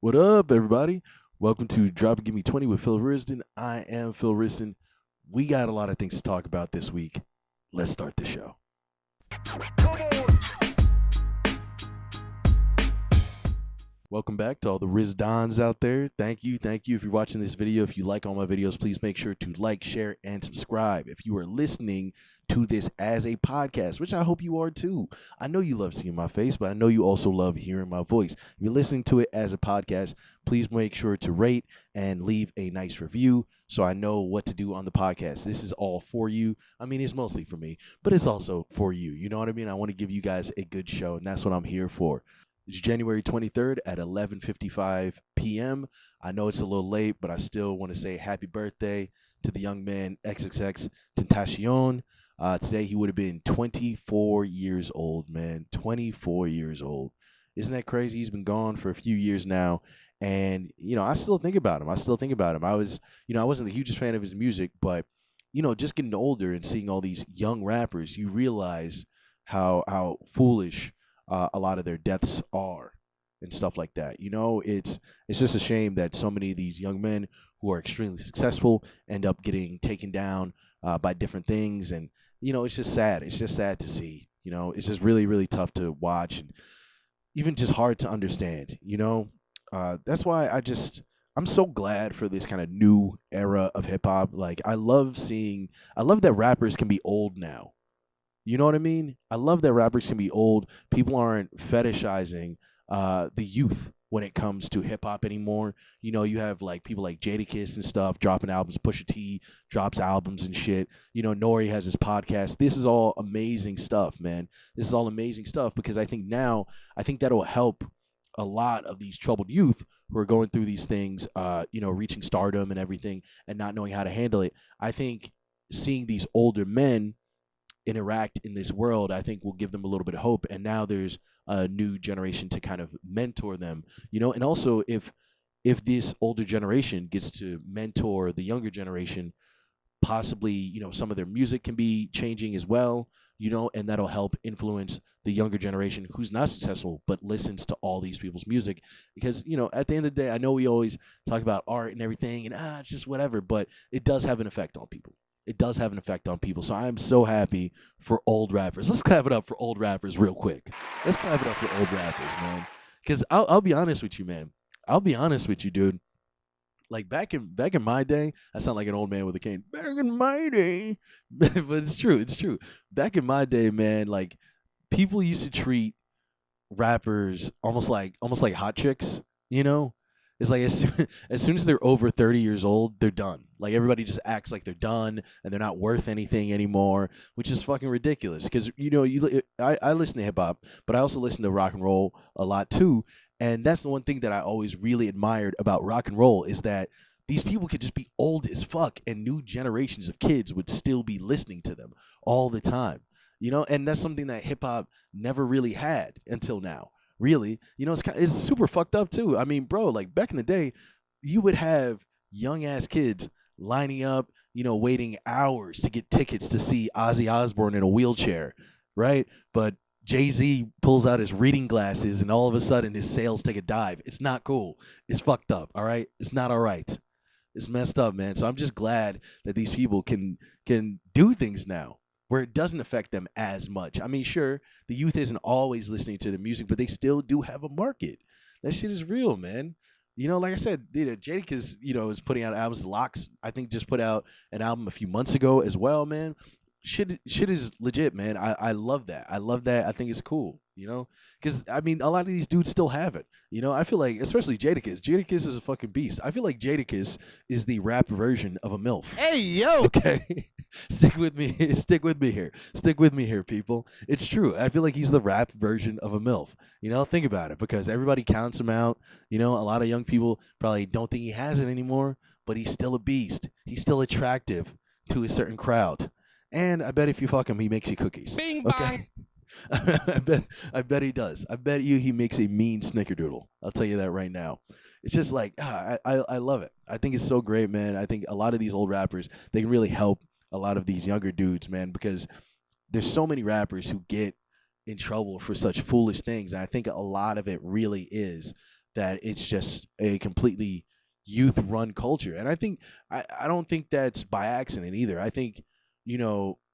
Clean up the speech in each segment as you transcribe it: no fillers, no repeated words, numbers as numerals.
What up, everybody? Welcome to Drop and Give Me 20 with Phil Risden. I am Phil Risden. We got a lot of things to talk about this week. Let's start the show. Welcome back to all the Rizdons out there. Thank you. If you're watching this video, if you like all my videos, please make sure to like, share, and subscribe. If you are listening to this as a podcast, which I hope you are too. I know you love seeing my face, but I know you also love hearing my voice. If you're listening to it as a podcast, please make sure to rate and leave a nice review so I know what to do on the podcast. This is all for you. I mean, it's mostly for me, but it's also for you. You know what I mean? I want to give you guys a good show, and that's what I'm here for. It's January 23rd at 11:55 p.m. I know it's a little late, but I still want to say happy birthday to the young man XXXtentacion. Today he would have been 24 years old, man. 24 years old. Isn't that crazy? He's been gone for a few years now. And, I still think about him. I wasn't the hugest fan of his music, but, just getting older and seeing all these young rappers, you realize how foolish a lot of their deaths are and stuff like that. It's just a shame that so many of these young men who are extremely successful end up getting taken down by different things. And, it's just sad. It's just sad to see. It's just really, really tough to watch and even just hard to understand. That's why I'm so glad for this kind of new era of hip hop. Like, I love that rappers can be old now. You know what I mean? I love that rappers can be old. People aren't fetishizing the youth when it comes to hip hop anymore. You have like people like Jadakiss and stuff dropping albums. Pusha T drops albums and shit. Nori has his podcast. This is all amazing stuff, man. This is all amazing stuff because I think that'll help a lot of these troubled youth who are going through these things, reaching stardom and everything and not knowing how to handle it. I think seeing these older men interact in this world, I think will give them a little bit of hope. And now there's a new generation to kind of mentor them, and also if this older generation gets to mentor the younger generation, possibly, some of their music can be changing as well, and that'll help influence the younger generation who's not successful but listens to all these people's music. Because, at the end of the day, I know we always talk about art and everything and it's just whatever, but it does have an effect on people. It does have an effect on people. So I'm so happy for old rappers. Let's clap it up for old rappers real quick. Let's clap it up for old rappers, man. Because I'll be honest with you, man. I'll be honest with you, dude. Like back in my day, I sound like an old man with a cane. Back in my day, but it's true. It's true. Back in my day, man, like people used to treat rappers almost like hot chicks. It's like as soon as they're over 30 years old, they're done. Like everybody just acts like they're done and they're not worth anything anymore, which is fucking ridiculous. Because I listen to hip hop, but I also listen to rock and roll a lot too. And that's the one thing that I always really admired about rock and roll is that these people could just be old as fuck, and new generations of kids would still be listening to them all the time. And that's something that hip hop never really had until now. Really, it's super fucked up too. I mean, bro, like back in the day, you would have young ass kids lining up, waiting hours to get tickets to see Ozzy Osbourne in a wheelchair, right? But Jay-Z pulls out his reading glasses and all of a sudden his sales take a dive. It's not cool. It's fucked up, all right? It's not all right. It's messed up, man. So I'm just glad that these people can do things now where it doesn't affect them as much. I mean, sure, the youth isn't always listening to the music, but they still do have a market. That shit is real, man. Like I said, Jadakiss, is putting out albums. Locks, I think, just put out an album a few months ago as well, man. Shit is legit, man. I love that. I love that. I think it's cool, because, I mean, a lot of these dudes still have it. I feel like, especially Jadakiss. Jadakiss is a fucking beast. I feel like Jadakiss is the rap version of a MILF. Hey, yo! Okay? Stick with me. Stick with me here. Stick with me here, people. It's true. I feel like he's the rap version of a MILF. Think about it, because everybody counts him out. A lot of young people probably don't think he has it anymore, but he's still a beast. He's still attractive to a certain crowd. And I bet if you fuck him, he makes you cookies. Bing okay? I bet he does. I bet you he makes a mean snickerdoodle. I'll tell you that right now. It's just like I love it. I think it's so great, man. I think a lot of these old rappers, they can really help a lot of these younger dudes, man, because there's so many rappers who get in trouble for such foolish things. And I think a lot of it really is that it's just a completely youth run culture. And I don't think that's by accident either. I think,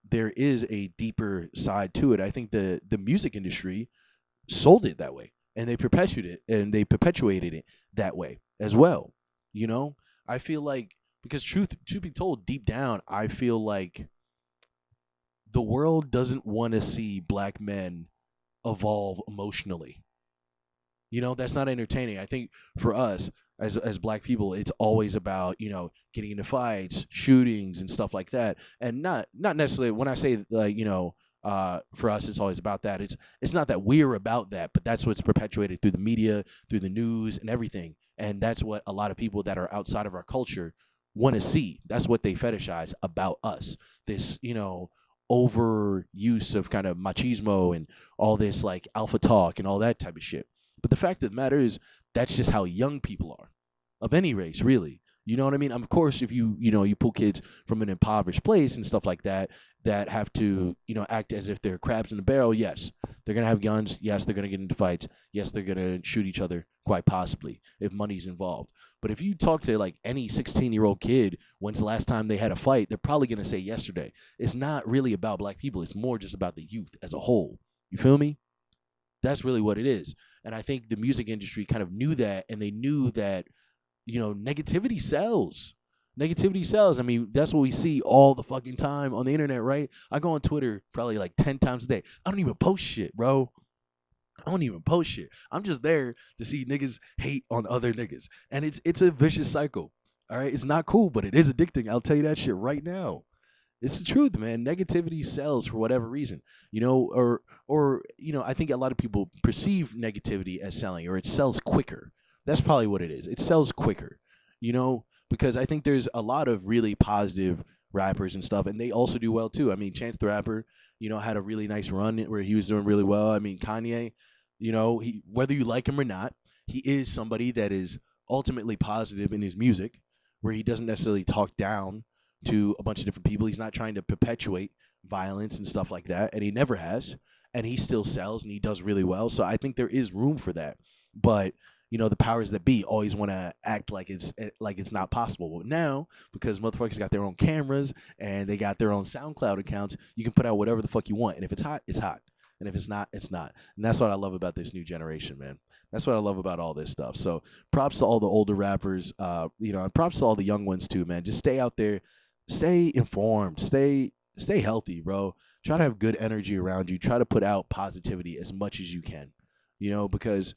there is a deeper side to it. I think the music industry sold it that way, and they perpetuated it that way as well. You know, I feel like, because truth be told, deep down, I feel like the world doesn't want to see black men evolve emotionally. That's not entertaining. I think for us as black people, it's always about, getting into fights, shootings and stuff like that. And not necessarily when I say, like, for us it's always about that. It's not that we're about that, but that's what's perpetuated through the media, through the news and everything. And that's what a lot of people that are outside of our culture want to see. That's what they fetishize about us. This, overuse of kind of machismo and all this like alpha talk and all that type of shit. But the fact of the matter is, that's just how young people are, of any race, really. You know what I mean? Of course, if you pull kids from an impoverished place and stuff like that, that have to, act as if they're crabs in a barrel, yes, they're going to have guns. Yes, they're going to get into fights. Yes, they're going to shoot each other, quite possibly, if money's involved. But if you talk to like any 16-year-old kid, when's the last time they had a fight, they're probably going to say yesterday. It's not really about black people. It's more just about the youth as a whole. You feel me? That's really what it is. And I think the music industry kind of knew that, and they knew that, negativity sells. Negativity sells. I mean, that's what we see all the fucking time on the internet, right? I go on Twitter probably like 10 times a day. I don't even post shit, bro. I don't even post shit. I'm just there to see niggas hate on other niggas. And it's a vicious cycle. All right? It's not cool, but it is addicting. I'll tell you that shit right now. It's the truth, man. Negativity sells for whatever reason, or I think a lot of people perceive negativity as selling, or it sells quicker. That's probably what it is. It sells quicker, because I think there's a lot of really positive rappers and stuff, and they also do well too. I mean, Chance the Rapper, had a really nice run where he was doing really well. I mean, Kanye, he, whether you like him or not, he is somebody that is ultimately positive in his music, where he doesn't necessarily talk down to a bunch of different people. He's not trying to perpetuate violence and stuff like that, and he never has, and he still sells and he does really well. So I think there is room for that. But the powers that be always want to act like it's not possible. But now, because motherfuckers got their own cameras and they got their own SoundCloud accounts, you can put out whatever the fuck you want, and if it's hot, it's hot, and if it's not, it's not. And that's what I love about this new generation, man. That's what I love about all this stuff. So props to all the older rappers, and props to all the young ones too, man. Just stay out there. Stay informed, stay healthy, bro. Try to have good energy around you. Try to put out positivity as much as you can, because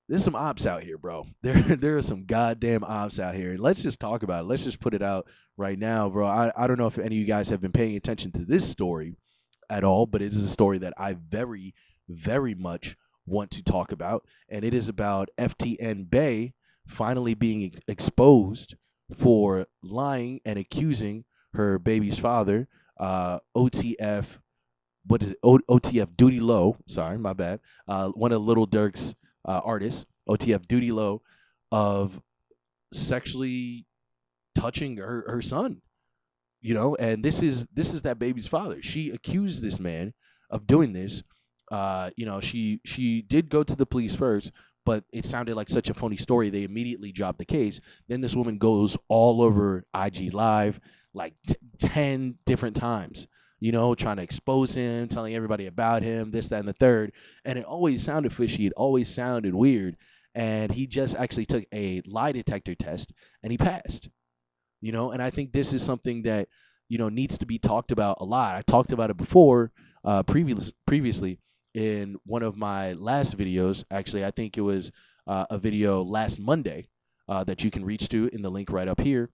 there's some ops out here, bro. There are some goddamn ops out here. And let's just talk about it. Let's just put it out right now, bro. I don't know if any of you guys have been paying attention to this story at all, but it is a story that I very, very much want to talk about. And it is about FTN Bae finally being exposed for lying and accusing her baby's father, OTF, OTF Doodie Lo. Sorry, my bad. One of Little Durk's artists, OTF Doodie Lo, of sexually touching her son. And this is that baby's father. She accused this man of doing this. She did go to the police first, but it sounded like such a phony story. They immediately dropped the case. Then this woman goes all over IG Live like 10 different times, trying to expose him, telling everybody about him, this, that, and the third. And it always sounded fishy. It always sounded weird. And he just actually took a lie detector test and he passed, And I think this is something that, needs to be talked about a lot. I talked about it before, previously, in one of my last videos. Actually, I think it was a video last Monday that you can reach to in the link right up here,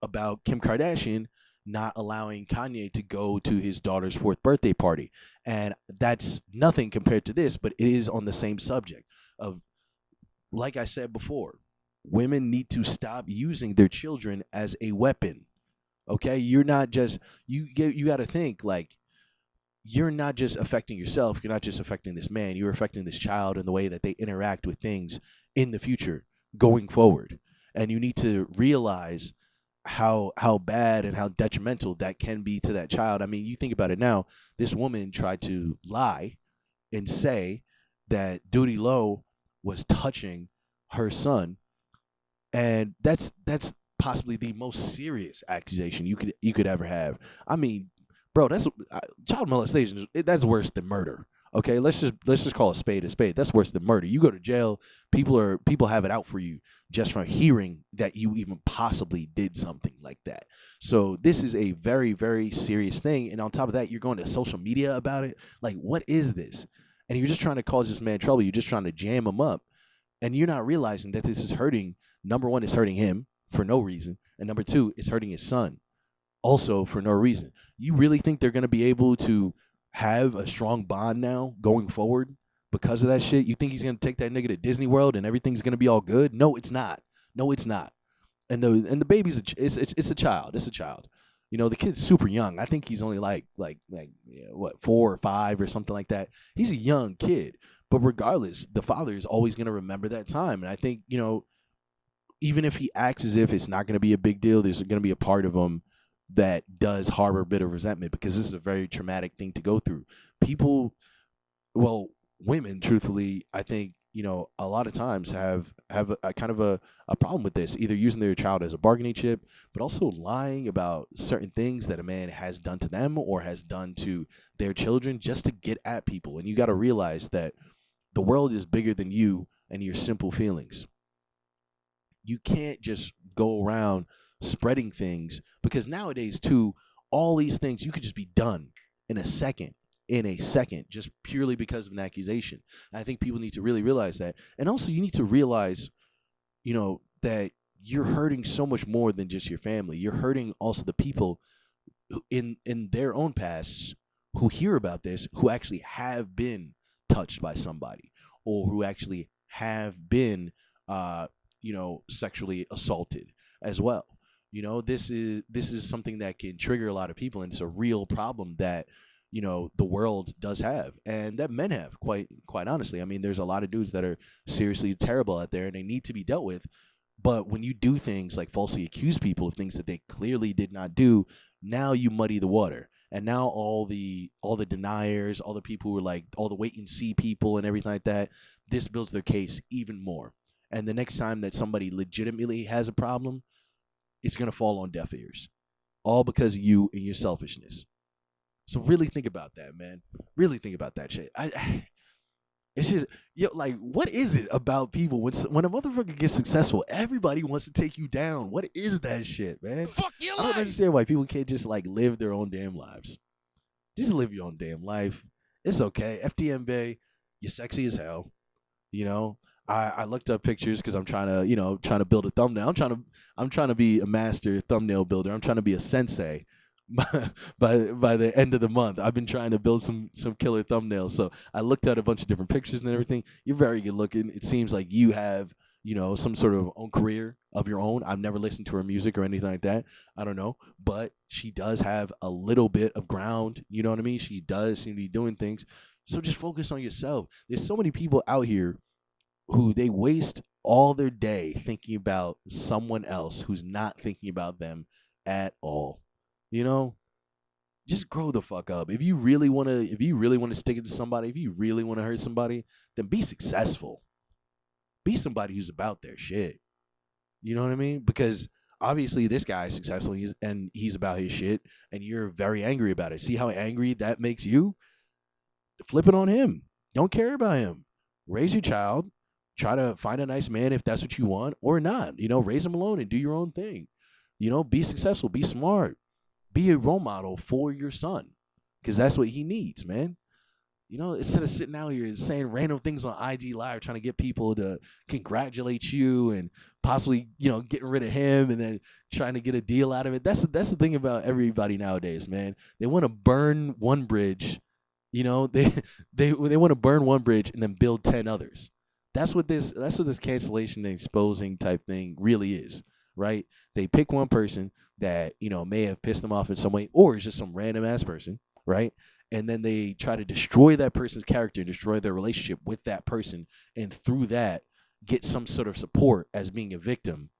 about Kim Kardashian not allowing Kanye to go to his daughter's 4th birthday party. And that's nothing compared to this, but it is on the same subject of, like I said before, women need to stop using their children as a weapon. Okay? You're not just, you got to think, like, you're not just affecting yourself. You're not just affecting this man. You're affecting this child in the way that they interact with things in the future going forward. And you need to realize how bad and how detrimental that can be to that child. I mean, you think about it now. This woman tried to lie and say that Doodie Lo was touching her son, and that's possibly the most serious accusation you could ever have. I mean, bro, that's child molestation. That's worse than murder. Okay, let's just call a spade a spade. That's worse than murder. You go to jail. People have it out for you just from hearing that you even possibly did something like that. So this is a very, very serious thing. And on top of that, you're going to social media about it. Like, what is this? And you're just trying to cause this man trouble. You're just trying to jam him up, and you're not realizing that this is hurting. Number one, it's hurting him for no reason, and number two, it's hurting his son also for no reason. You really think they're going to be able to have a strong bond now going forward because of that shit? You think he's going to take that nigga to Disney World and everything's going to be all good? No, it's not. No, it's not. And the baby's it's a child. It's a child. You know, the kid's super young. I think he's only like what, 4 or 5 or something like that. He's a young kid. But regardless, the father is always going to remember that time. And I think, you know, even if he acts as if it's not going to be a big deal, there's going to be a part of him that does harbor a bit of resentment, because this is a very traumatic thing to go through. People, well, women, truthfully, I think, you know, a lot of times have a kind of a problem with this, either using their child as a bargaining chip, but also lying about certain things that a man has done to them or has done to their children just to get at people. And you got to realize that the world is bigger than you and your simple feelings. You can't just go around spreading things, because nowadays too, all these things you could just be done in a second, just purely because of an accusation. And I think people need to really realize that. And also you need to realize, you know, that you're hurting so much more than just your family. You're hurting also the people who, in their own pasts, who hear about this, who actually have been touched by somebody, or who actually have been you know, sexually assaulted as well. You know, this is something that can trigger a lot of people, and it's a real problem that, you know, the world does have, and that men have, quite honestly. I mean, there's a lot of dudes that are seriously terrible out there, and they need to be dealt with. But when you do things like falsely accuse people of things that they clearly did not do, now you muddy the water. And now all the deniers, all the people who are like, all the wait and see people and everything like that, this builds their case even more. And the next time that somebody legitimately has a problem, it's going to fall on deaf ears. All because of you and your selfishness. So really think about that, man. Really think about that shit. It's just, like, what is it about people when a motherfucker gets successful, everybody wants to take you down? What is that shit, man? Fuck your life. I don't life. understand why people can't just, like, live their own damn lives. Just live your own damn life. It's okay. FTN Bae, you're sexy as hell. You know, I looked up pictures because I'm trying to build a thumbnail. I'm trying to be a master thumbnail builder. I'm trying to be a sensei. By the end of the month, I've been trying to build some killer thumbnails. So I looked at a bunch of different pictures and everything. You're very good looking. It seems like you have, you know, some sort of own career of your own. I've never listened to her music or anything like that. I don't know, but she does have a little bit of ground. You know what I mean? She does seem to be doing things. So just focus on yourself. There's so many people out here who they waste all their day thinking about someone else who's not thinking about them at all. You know, just grow the fuck up. If you really want to stick it to somebody, if you really want to hurt somebody, then be successful. Be somebody who's about their shit. You know what I mean? Because obviously this guy is successful, and he's about his shit, and you're very angry about it. See how angry that makes you? Flip it on him. Don't care about him. Raise your child. Try to find a nice man if that's what you want, or not. You know, raise him alone and do your own thing. You know, be successful. Be smart. Be a role model for your son, because that's what he needs, man. You know, instead of sitting out here saying random things on IG Live, trying to get people to congratulate you and possibly, you know, getting rid of him and then trying to get a deal out of it. That's the thing about everybody nowadays, man. They want to burn one bridge, you know. They want to burn one bridge and then build 10 others. That's what this cancellation and exposing type thing really is, right? They pick one person that, you know, may have pissed them off in some way, or is just some random ass person, right? And then they try to destroy that person's character, destroy their relationship with that person, and through that get some sort of support as being a victim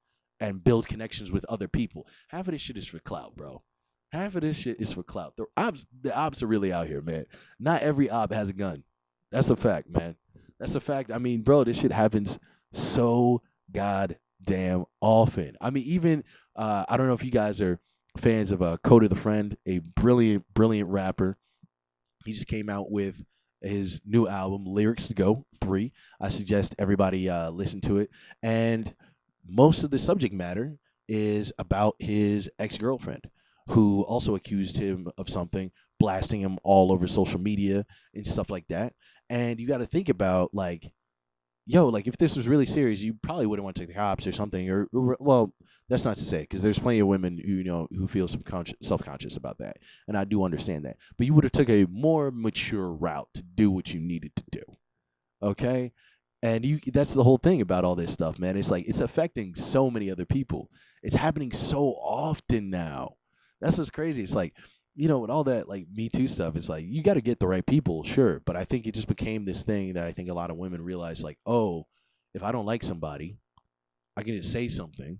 and build connections with other people. Half of this shit is for clout, bro. Half of this shit is for clout. The ops are really out here, man. Not every op has a gun. That's a fact, man. That's a fact. I mean, bro, this shit happens so goddamn often. I mean, even I don't know if you guys are fans of KOTA The Friend, a brilliant rapper. He just came out with his new album, Lyrics to Go 3. I suggest everybody listen to it. And most of the subject matter is about his ex girlfriend, who also accused him of something, blasting him all over social media and stuff like that. And you got to think about, like, yo, like if this was really serious, you probably wouldn't want to take the cops or something. Or well, that's not to say, because there's plenty of women who who feel self conscious about that, and I do understand that. But you would have took a more mature route to do what you needed to do. Okay, and that's the whole thing about all this stuff, man. It's like it's affecting so many other people. It's happening so often now. That's what's crazy. It's like, with all that like Me Too stuff, it's like you got to get the right people, sure, but I think it just became this thing that I think a lot of women realize, like, oh, if I don't like somebody, I can just say something,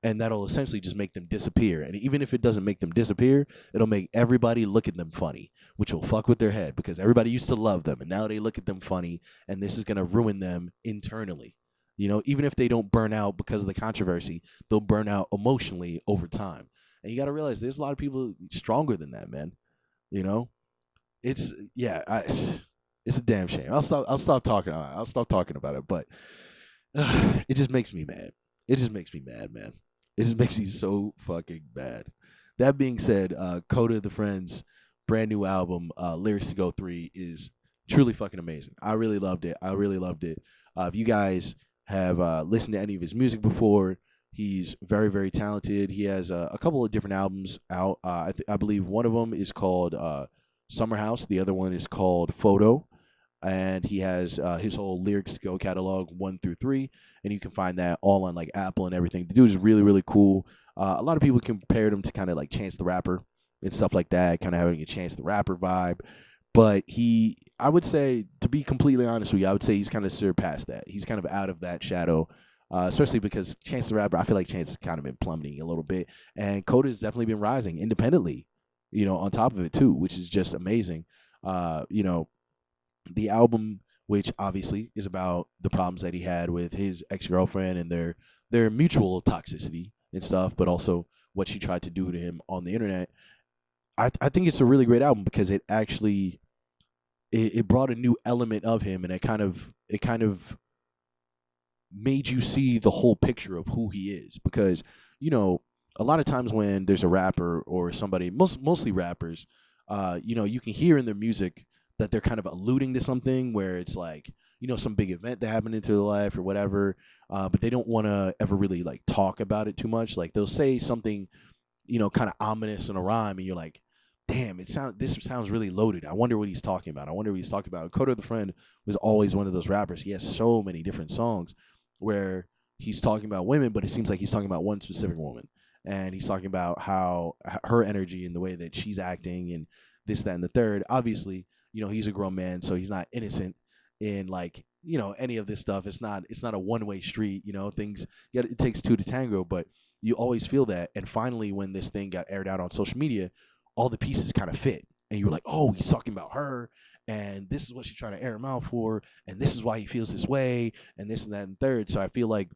and that'll essentially just make them disappear. And even if it doesn't make them disappear, it'll make everybody look at them funny, which will fuck with their head, because everybody used to love them and now they look at them funny, and this is going to ruin them internally. Even if they don't burn out because of the controversy, they'll burn out emotionally over time. And you got to realize there's a lot of people stronger than that, man. You know, it's it's a damn shame. I'll stop talking. I'll stop talking about it. But it just makes me mad. It just makes me mad, man. It just makes me so fucking mad. That being said, KOTA The Friend's brand new album, Lyrics to Go 3, is truly fucking amazing. I really loved it. If you guys have listened to any of his music before, he's very, very talented. He has a couple of different albums out. I believe one of them is called Summer House. The other one is called Photo. And he has his whole Lyrics to Go catalog 1 through 3, and you can find that all on like Apple and everything. The dude is really, really cool. A lot of people compared him to kind of like Chance the Rapper and stuff like that, kind of having a Chance the Rapper vibe. But I would say, to be completely honest with you, I would say he's kind of surpassed that. He's kind of out of that shadow, especially because Chance the Rapper, I feel like Chance has kind of been plummeting a little bit, and KOTA has definitely been rising independently, on top of it too, which is just amazing. The album, which obviously is about the problems that he had with his ex-girlfriend and their mutual toxicity and stuff, but also what she tried to do to him on the internet. I think it's a really great album because it actually it brought a new element of him, and it kind of made you see the whole picture of who he is. Because a lot of times when there's a rapper or somebody, mostly rappers, you can hear in their music that they're kind of alluding to something where it's like, some big event that happened into their life or whatever, but they don't want to ever really like talk about it too much. Like they'll say something, kind of ominous in a rhyme, and you're like, damn, this sounds really loaded. I wonder what he's talking about. KOTA The Friend was always one of those rappers. He has so many different songs where he's talking about women, but it seems like he's talking about one specific woman, and he's talking about how her energy and the way that she's acting and this, that, and the third. Obviously, he's a grown man, so he's not innocent in like, any of this stuff. It's not a one-way street, things, it takes two to tango, but you always feel that. And finally, when this thing got aired out on social media, all the pieces kind of fit. And you were like, oh, he's talking about her, and this is what she's trying to air him out for, and this is why he feels this way, and this and that and third. So I feel like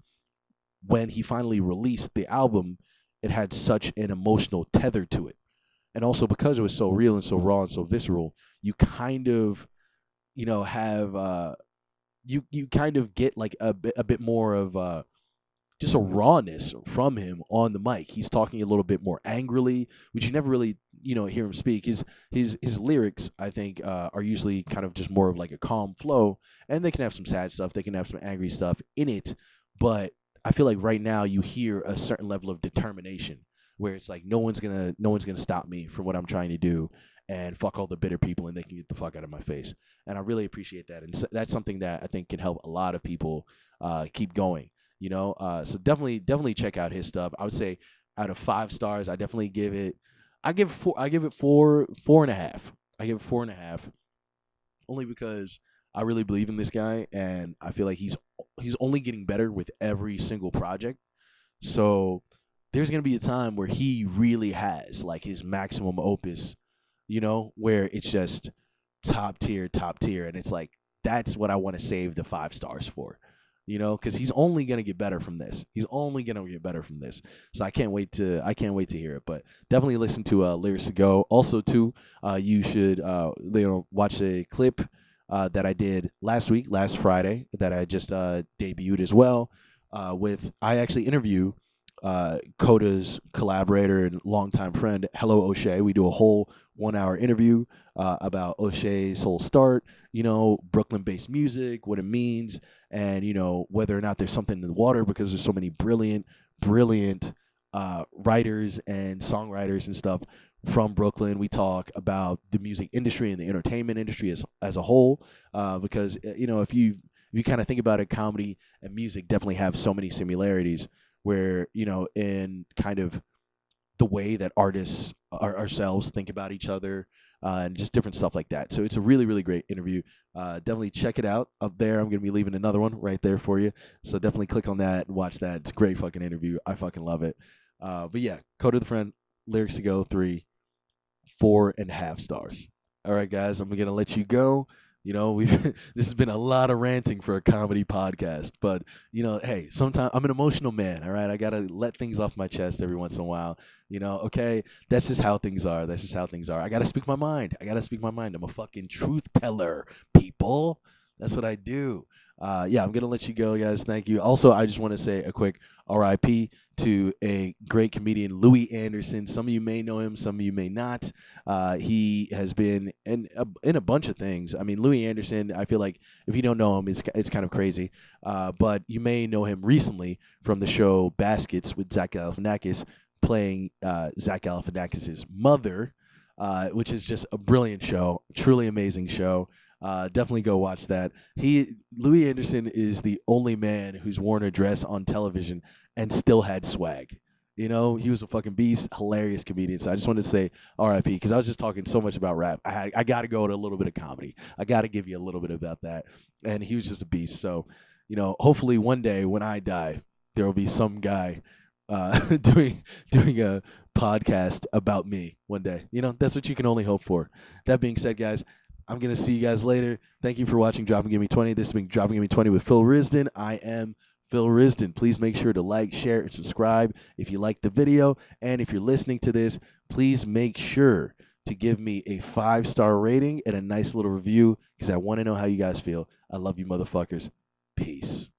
when he finally released the album, it had such an emotional tether to it. And also because it was so real and so raw and so visceral, you kind of, have you kind of get like a bit more of just a rawness from him on the mic. He's talking a little bit more angrily, which you never really hear him speak. His lyrics, I think, are usually kind of just more of like a calm flow, and they can have some sad stuff, they can have some angry stuff in it, but I feel like right now you hear a certain level of determination where it's like no one's gonna stop me from what I'm trying to do, and fuck all the bitter people, and they can get the fuck out of my face. And I really appreciate that, and that's something that I think can help a lot of people keep going. So definitely check out his stuff. I would say out of 5 stars, I definitely give it. I give it 4.5. I give it 4.5, only because I really believe in this guy, and I feel like he's only getting better with every single project. So there's going to be a time where he really has like his maximum opus, where it's just top tier. And it's like, that's what I want to save the 5 stars for, you know, because he's only gonna get better from this. He's only gonna get better from this. So I can't wait to hear it. But definitely listen to Lyrics to Go. Also, too, you should watch a clip that I did last Friday, that I just debuted as well. I actually interview KOTA's collaborator and longtime friend, Hello O'Shea. We do a whole 1 hour interview about O'Shea's whole start, Brooklyn-based music, what it means, and, whether or not there's something in the water, because there's so many brilliant writers and songwriters and stuff from Brooklyn. We talk about the music industry and the entertainment industry as a whole, because, if you kind of think about it, comedy and music definitely have so many similarities, where, in kind of the way that artists ourselves think about each other, and just different stuff like that. So it's a really, really great interview. Definitely check it out up there. I'm going to be leaving another one right there for you. So definitely click on that and watch that. It's a great fucking interview. I fucking love it. But yeah, KOTA The Friend, Lyrics to Go 3, 4.5 stars. All right, guys, I'm going to let you go. This has been a lot of ranting for a comedy podcast, but hey, sometimes I'm an emotional man. All right, I gotta let things off my chest every once in a while. Okay, that's just how things are. I gotta speak my mind. I'm a fucking truth teller, people. That's what I do. Yeah, I'm gonna let you go, guys. Thank you. Also, I just want to say a quick RIP to a great comedian, Louis Anderson. Some of you may know him, some of you may not. He has been in a bunch of things. I mean, Louis Anderson, I feel like if you don't know him, it's kind of crazy. But you may know him recently from the show Baskets with Zach Galifianakis, playing Zach Galifianakis' mother, which is just a brilliant show, truly amazing show. Definitely go watch that. Louis Anderson is the only man who's worn a dress on television and still had swag. He was a fucking beast, hilarious comedian. So I just wanted to say R.I.P. because I was just talking so much about rap. I got to go to a little bit of comedy. I got to give you a little bit about that. And he was just a beast. So, hopefully one day when I die, there will be some guy doing a podcast about me one day. That's what you can only hope for. That being said, guys, I'm going to see you guys later. Thank you for watching Drop and Give Me 20. This has been Drop and Give Me 20 with Phil Risden. I am Phil Risden. Please make sure to like, share, and subscribe if you like the video. And if you're listening to this, please make sure to give me a 5-star rating and a nice little review, because I want to know how you guys feel. I love you, motherfuckers. Peace.